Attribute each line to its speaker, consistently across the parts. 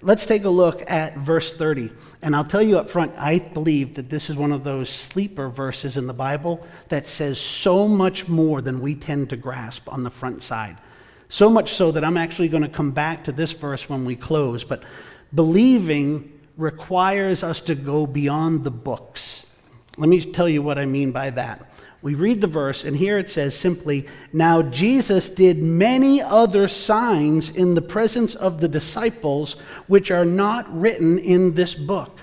Speaker 1: Let's take a look at verse 30. And I'll tell you up front, I believe that this is one of those sleeper verses in the Bible that says so much more than we tend to grasp on the front side. So much so that I'm actually going to come back to this verse when we close. But believing requires us to go beyond the books. Let me tell you what I mean by that. We read the verse, and here it says simply, "Now Jesus did many other signs in the presence of the disciples, which are not written in this book."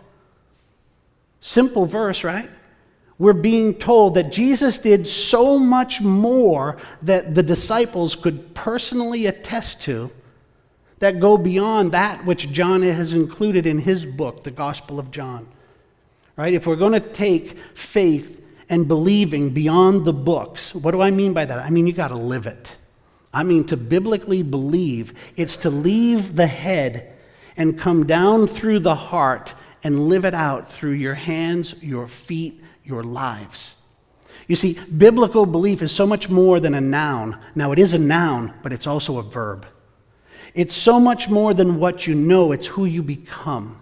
Speaker 1: Simple verse, right? We're being told that Jesus did so much more that the disciples could personally attest to, that go beyond that which John has included in his book, the Gospel of John. Right? If we're going to take faith and believing beyond the books, what do I mean by that? I mean, you got to live it. I mean, to biblically believe, it's to leave the head and come down through the heart and live it out through your hands, your feet, your lives. You see, biblical belief is so much more than a noun. Now, it is a noun, but it's also a verb. It's so much more than what you know, it's who you become.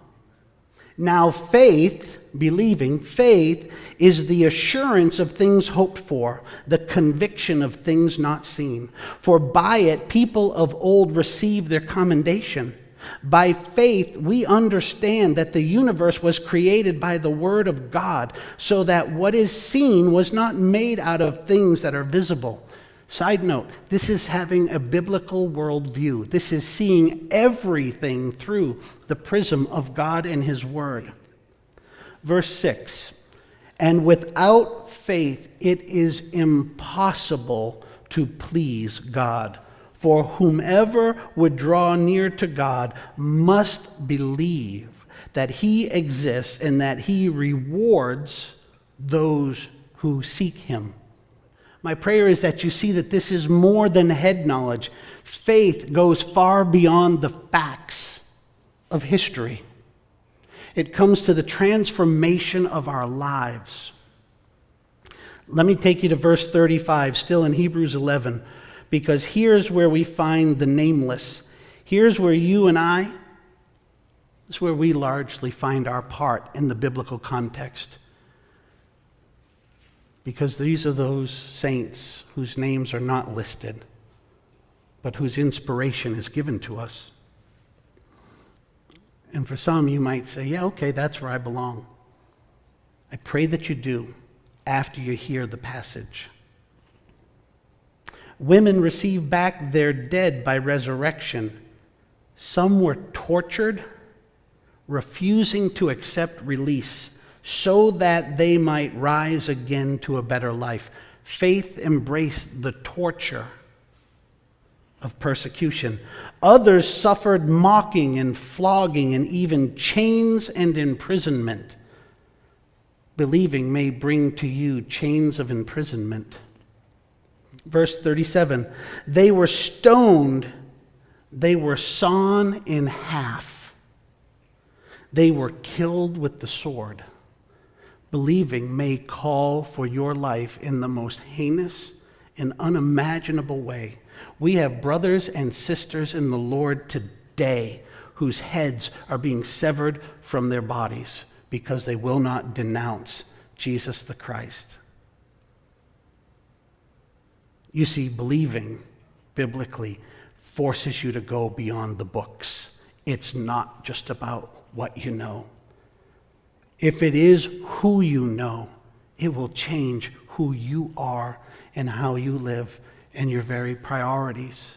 Speaker 1: Now, faith, believing, faith is the assurance of things hoped for, the conviction of things not seen. For by it, people of old received their commendation. By faith, we understand that the universe was created by the Word of God, so that what is seen was not made out of things that are visible. Side note, this is having a biblical worldview. This is seeing everything through the prism of God and His Word. Verse 6, "And without faith it is impossible to please God. For whomever would draw near to God must believe that He exists and that He rewards those who seek Him." My prayer is that you see that this is more than head knowledge. Faith goes far beyond the facts of history. It comes to the transformation of our lives. Let me take you to verse 35, still in Hebrews 11, because here's where we find the nameless. Here's where you and I, this is where we largely find our part in the biblical context. Because these are those saints whose names are not listed, but whose inspiration is given to us. And for some, you might say, yeah, okay, that's where I belong. I pray that you do after you hear the passage. Women receive back their dead by resurrection. Some were tortured, refusing to accept release, so that they might rise again to a better life. Faith embraced the torture of persecution. Others suffered mocking and flogging and even chains and imprisonment. Believing may bring to you chains of imprisonment. Verse 37, "They were stoned, they were sawn in half, they were killed with the sword." Believing may call for your life in the most heinous and unimaginable way. We have brothers and sisters in the Lord today whose heads are being severed from their bodies because they will not denounce Jesus the Christ. You see, believing biblically forces you to go beyond the books. It's not just about what you know. If it is who you know, it will change who you are and how you live and your very priorities.